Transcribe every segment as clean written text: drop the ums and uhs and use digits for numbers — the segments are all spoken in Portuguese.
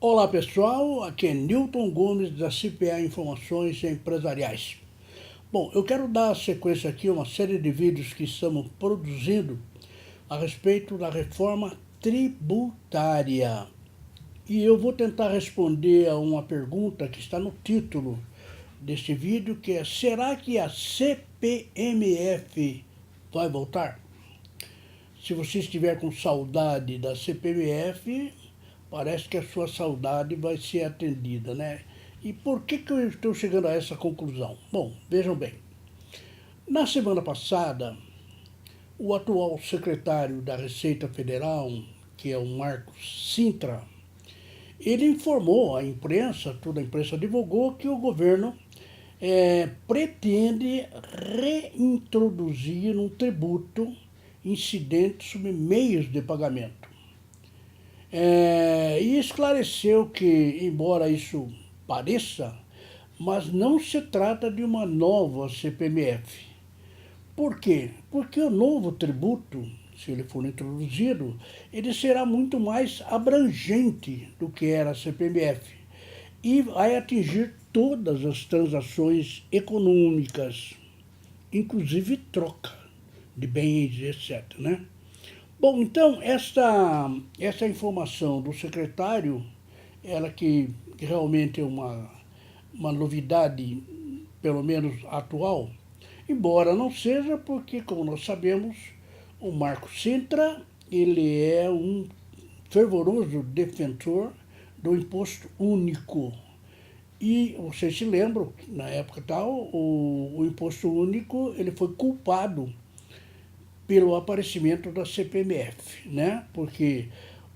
Olá pessoal, aqui é Newton Gomes da CPA Informações Empresariais. Bom, eu quero dar sequência aqui a uma série de vídeos que estamos produzindo a respeito da reforma tributária. E eu vou tentar responder a uma pergunta que está no título deste vídeo, que é: será que a CPMF vai voltar? Se você estiver com saudade da CPMF, parece que a sua saudade vai ser atendida, né? E por que eu estou chegando a essa conclusão? Bom, vejam bem. Na semana passada, o atual secretário da Receita Federal, que é o Marcos Cintra, ele informou à imprensa, toda a imprensa divulgou, que o governo pretende reintroduzir um tributo incidente sobre meios de pagamento. E esclareceu que, embora isso pareça, mas não se trata de uma nova CPMF. Por quê? Porque o novo tributo, se ele for introduzido, ele será muito mais abrangente do que era a CPMF e vai atingir todas as transações econômicas, inclusive troca de bens, etc., né? Bom, então, essa informação do secretário, ela que realmente é uma novidade, pelo menos atual, embora não seja porque, como nós sabemos, o Marco Cintra, ele é um fervoroso defensor do imposto único. E vocês se lembram, na época tal, o imposto único ele foi culpado pelo aparecimento da CPMF, né? Porque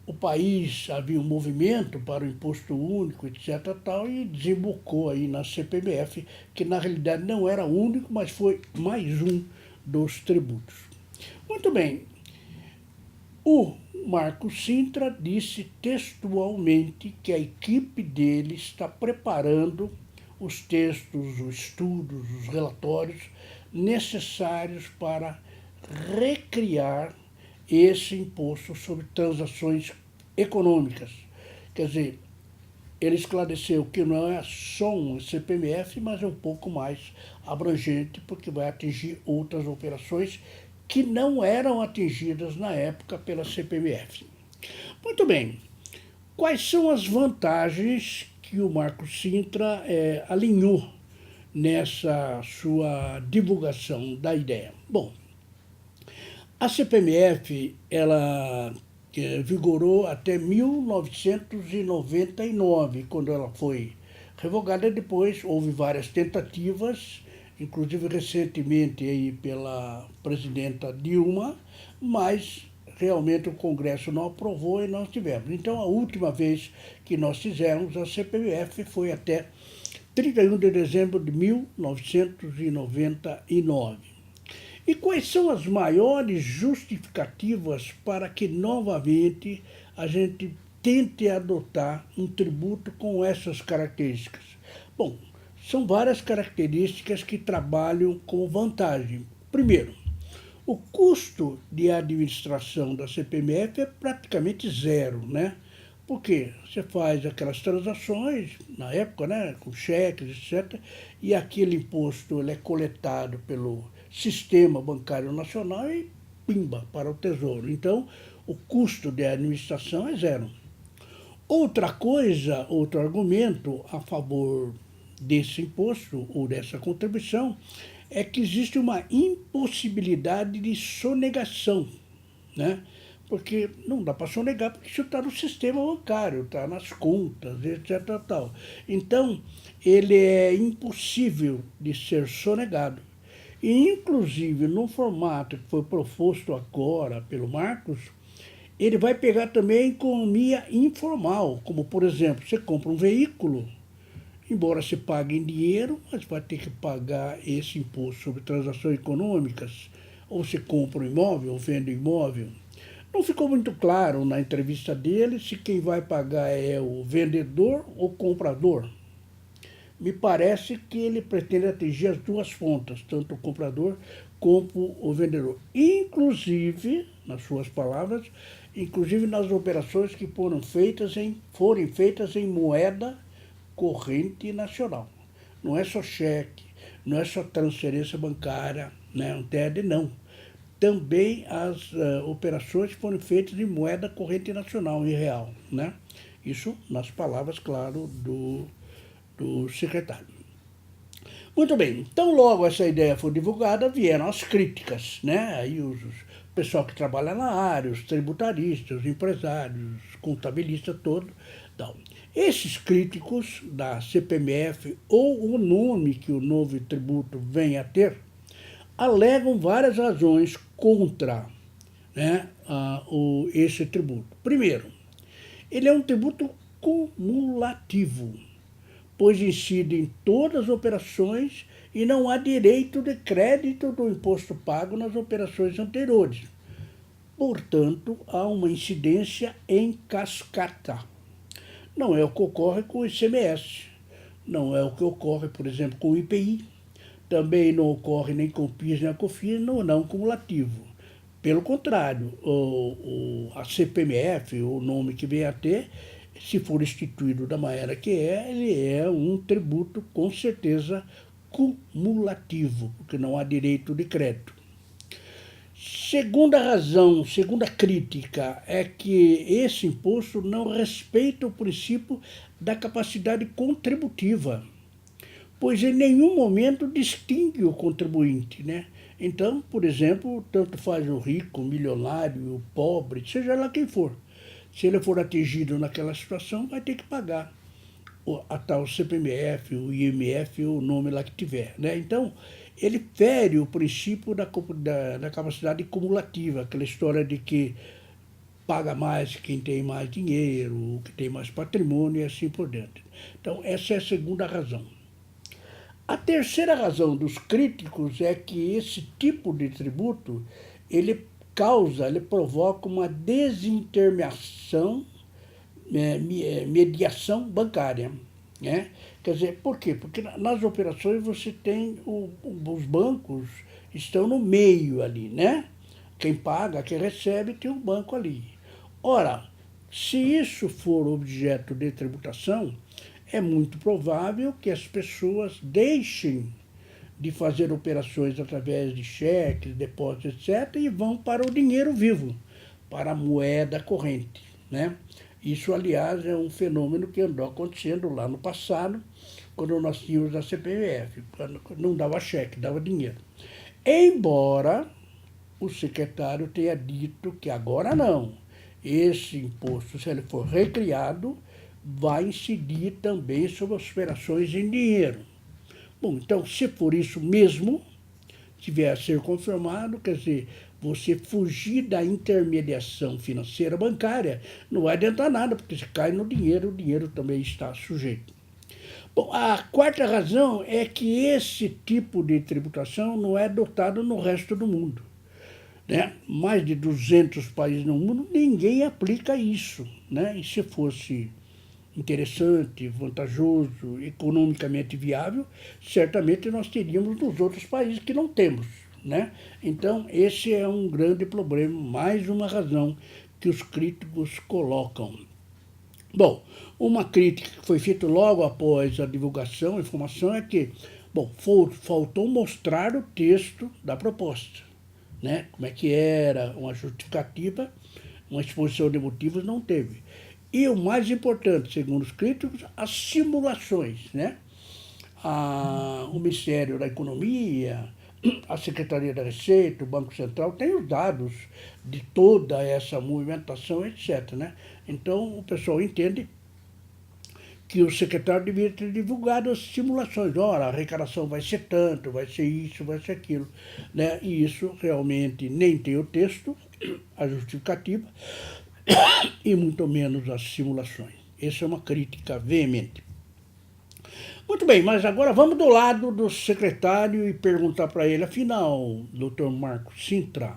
o país havia um movimento para o imposto único, etc. tal, e desembocou aí na CPMF, que na realidade não era único, mas foi mais um dos tributos. Muito bem, o Marco Cintra disse textualmente que a equipe dele está preparando os textos, os estudos, os relatórios necessários para recriar esse imposto sobre transações econômicas. Quer dizer, ele esclareceu que não é só um CPMF, mas é um pouco mais abrangente, porque vai atingir outras operações que não eram atingidas na época pela CPMF. Muito bem, quais são as vantagens que o Marco Cintra alinhou nessa sua divulgação da ideia? Bom, a CPMF, ela vigorou até 1999, quando ela foi revogada. Depois houve várias tentativas, inclusive recentemente aí pela presidenta Dilma, mas realmente o Congresso não aprovou e nós tivemos. Então, a última vez que nós fizemos a CPMF foi até 31 de dezembro de 1999. E quais são as maiores justificativas para que novamente a gente tente adotar um tributo com essas características? Bom, são várias características que trabalham com vantagem. Primeiro, o custo de administração da CPMF é praticamente zero, né? Porque você faz aquelas transações, na época, né, com cheques, etc., e aquele imposto ele é coletado pelo Sistema Bancário Nacional e pimba para o Tesouro. Então, o custo de administração é zero. Outra coisa, outro argumento a favor desse imposto ou dessa contribuição é que existe uma impossibilidade de sonegação, né? Porque não dá para sonegar, porque isso está no sistema bancário, está nas contas, etc. Tal. Então, ele é impossível de ser sonegado. E, inclusive, no formato que foi proposto agora pelo Marcos, ele vai pegar também a economia informal, como, por exemplo, você compra um veículo, embora se pague em dinheiro, mas vai ter que pagar esse imposto sobre transações econômicas, ou você compra um imóvel, ou vende um imóvel. Não ficou muito claro na entrevista dele se quem vai pagar é o vendedor ou o comprador. Me parece que ele pretende atingir as duas pontas, tanto o comprador como o vendedor. Inclusive, nas suas palavras, inclusive nas operações que forem feitas em moeda corrente nacional. Não é só cheque, não é só transferência bancária, né, um TED, não. Também as operações foram feitas em moeda corrente nacional, em real, né? Isso nas palavras, claro, do secretário. Muito bem, então logo essa ideia foi divulgada, vieram as críticas, né? Aí o pessoal que trabalha na área, os tributaristas, os empresários, os contabilistas todos. Então, esses críticos da CPMF, ou o nome que o novo tributo vem a ter, alegam várias razões contra, né, esse tributo. Primeiro, ele é um tributo cumulativo, pois incide em todas as operações e não há direito de crédito do imposto pago nas operações anteriores. Portanto, há uma incidência em cascata. Não é o que ocorre com o ICMS, não é o que ocorre, por exemplo, com o IPI, também não ocorre nem com o PIS nem a COFINS, não cumulativo. Pelo contrário, a CPMF, o nome que vem a ter, se for instituído da maneira que ele é um tributo com certeza cumulativo, porque não há direito de crédito. Segunda razão, segunda crítica, é que esse imposto não respeita o princípio da capacidade contributiva, pois em nenhum momento distingue o contribuinte, né? Então, por exemplo, tanto faz o rico, o milionário, o pobre, seja lá quem for. Se ele for atingido naquela situação, vai ter que pagar a tal CPMF, o IMF, o nome lá que tiver, né? Então, ele fere o princípio da capacidade cumulativa, aquela história de que paga mais quem tem mais dinheiro, que tem mais patrimônio e assim por diante. Então, essa é a segunda razão. A terceira razão dos críticos é que esse tipo de tributo, ele provoca uma desintermediação, mediação bancária, né? Quer dizer, por quê? Porque nas operações você tem os bancos estão no meio ali, né? Quem paga, quem recebe, tem um banco ali. Ora, se isso for objeto de tributação, é muito provável que as pessoas deixem de fazer operações através de cheques, depósitos, etc., e vão para o dinheiro vivo, para a moeda corrente, né? Isso, aliás, é um fenômeno que andou acontecendo lá no passado, quando nós tínhamos a CPMF, quando não dava cheque, dava dinheiro. Embora o secretário tenha dito que agora não, esse imposto, se ele for recriado, vai incidir também sobre as operações em dinheiro. Bom, então, se for isso mesmo, se vier a ser confirmado, quer dizer, você fugir da intermediação financeira bancária, não vai adiantar nada, porque se cai no dinheiro, o dinheiro também está sujeito. Bom, a quarta razão é que esse tipo de tributação não é adotado no resto do mundo, né? Mais de 200 países no mundo, ninguém aplica isso, né? E se fosse interessante, vantajoso, economicamente viável, certamente nós teríamos nos outros países que não temos, né? Então, esse é um grande problema, mais uma razão que os críticos colocam. Bom, uma crítica que foi feita logo após a divulgação, a informação é que, bom, faltou mostrar o texto da proposta, né? Como é que era, uma justificativa, uma exposição de motivos não teve. E o mais importante, segundo os críticos, as simulações, né? O Ministério da Economia, a Secretaria da Receita, o Banco Central, tem os dados de toda essa movimentação, etc., né? Então, o pessoal entende que o secretário deveria ter divulgado as simulações. Ora, a arrecadação vai ser tanto, vai ser isso, vai ser aquilo, né? E isso realmente nem tem o texto, a justificativa, e muito menos as simulações. Essa é uma crítica veemente. Muito bem, mas agora vamos do lado do secretário e perguntar para ele, afinal, doutor Marcos Cintra,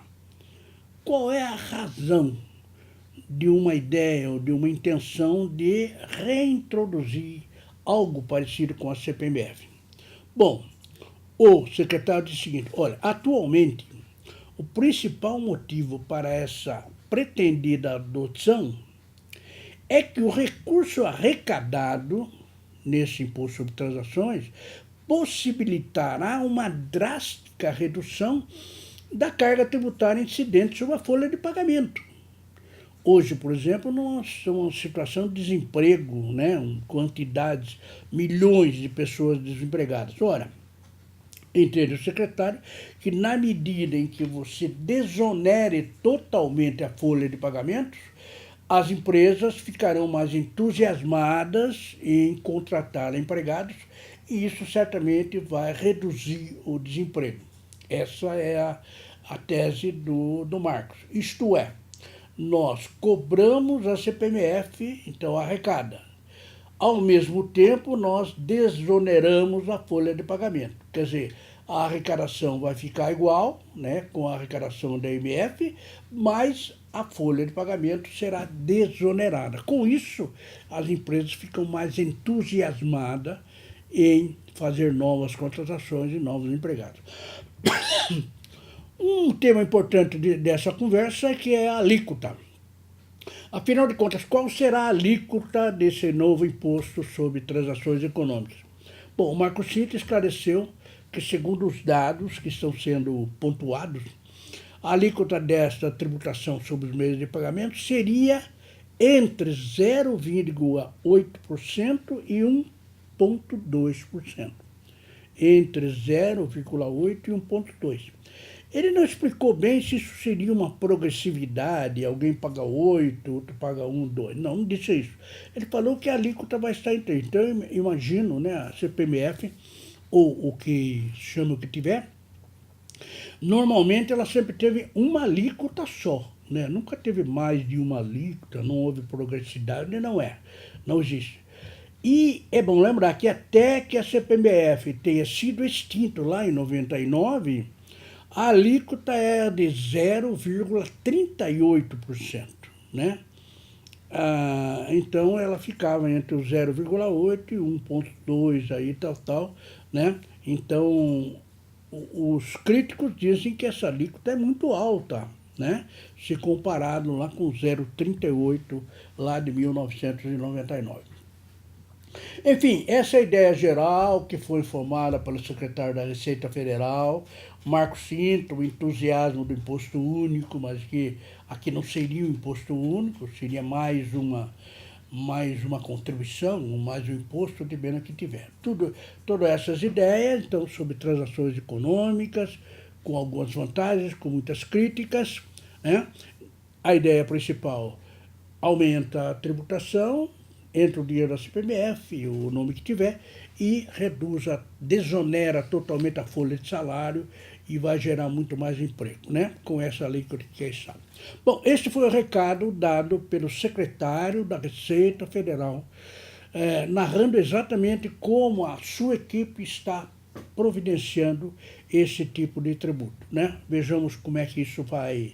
qual é a razão de uma ideia ou de uma intenção de reintroduzir algo parecido com a CPMF? Bom, o secretário disse o seguinte, olha, atualmente, o principal motivo para essa pretendida adoção é que o recurso arrecadado nesse imposto sobre transações possibilitará uma drástica redução da carga tributária incidente sobre a folha de pagamento. Hoje, por exemplo, numa situação de desemprego, né, quantidades, milhões de pessoas desempregadas. Ora, entende o secretário que na medida em que você desonere totalmente a folha de pagamentos, as empresas ficarão mais entusiasmadas em contratar empregados e isso certamente vai reduzir o desemprego. Essa é a tese do Marcos. Isto é, nós cobramos a CPMF, então arrecada. Ao mesmo tempo, nós desoneramos a folha de pagamento. Quer dizer, a arrecadação vai ficar igual, né, com a arrecadação da IMF, mas a folha de pagamento será desonerada. Com isso, as empresas ficam mais entusiasmadas em fazer novas contratações e novos empregados. Um tema importante dessa conversa é que é a alíquota. Afinal de contas, qual será a alíquota desse novo imposto sobre transações econômicas? Bom, o Marco Cintra esclareceu que, segundo os dados que estão sendo pontuados, a alíquota desta tributação sobre os meios de pagamento seria entre 0,8% e 1,2%. Entre 0,8% e 1,2%. Ele não explicou bem se isso seria uma progressividade, alguém paga 8, outro paga 1, 2. Não disse isso. Ele falou que a alíquota vai estar entre. Então, eu imagino, né, a CPMF, ou o que chama o que tiver, normalmente ela sempre teve uma alíquota só, né? Nunca teve mais de uma alíquota, não houve progressividade, não existe. E é bom lembrar que até que a CPMF tenha sido extinto lá em 99, a alíquota é de 0,38%, né? Então ela ficava entre o 0,8 e 1,2 aí, tal, né? Então os críticos dizem que essa alíquota é muito alta, né? Se comparado lá com 0,38 lá de 1999. Enfim, essa é a ideia geral que foi formada pelo secretário da Receita Federal, Marco Cintra, o entusiasmo do imposto único, mas que aqui não seria um imposto único, seria mais uma contribuição, mais um imposto, de pena que tiver. Todas essas ideias, então, sobre transações econômicas, com algumas vantagens, com muitas críticas, né? A ideia principal: aumenta a tributação, entra o dinheiro da CPMF, o nome que tiver, e desonera totalmente a folha de salário e vai gerar muito mais emprego, né? Com essa lei que está. Bom, esse foi o recado dado pelo secretário da Receita Federal, narrando exatamente como a sua equipe está providenciando esse tipo de tributo, né? Vejamos como é que isso vai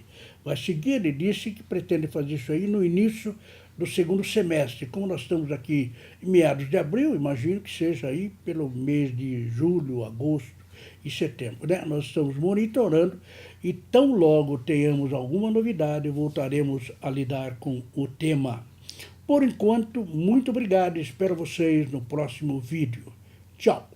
seguir. Ele disse que pretende fazer isso aí no início do segundo semestre. Como nós estamos aqui em meados de abril, imagino que seja aí pelo mês de julho, agosto e setembro, né? Nós estamos monitorando e tão logo tenhamos alguma novidade, voltaremos a lidar com o tema. Por enquanto, muito obrigado e espero vocês no próximo vídeo. Tchau!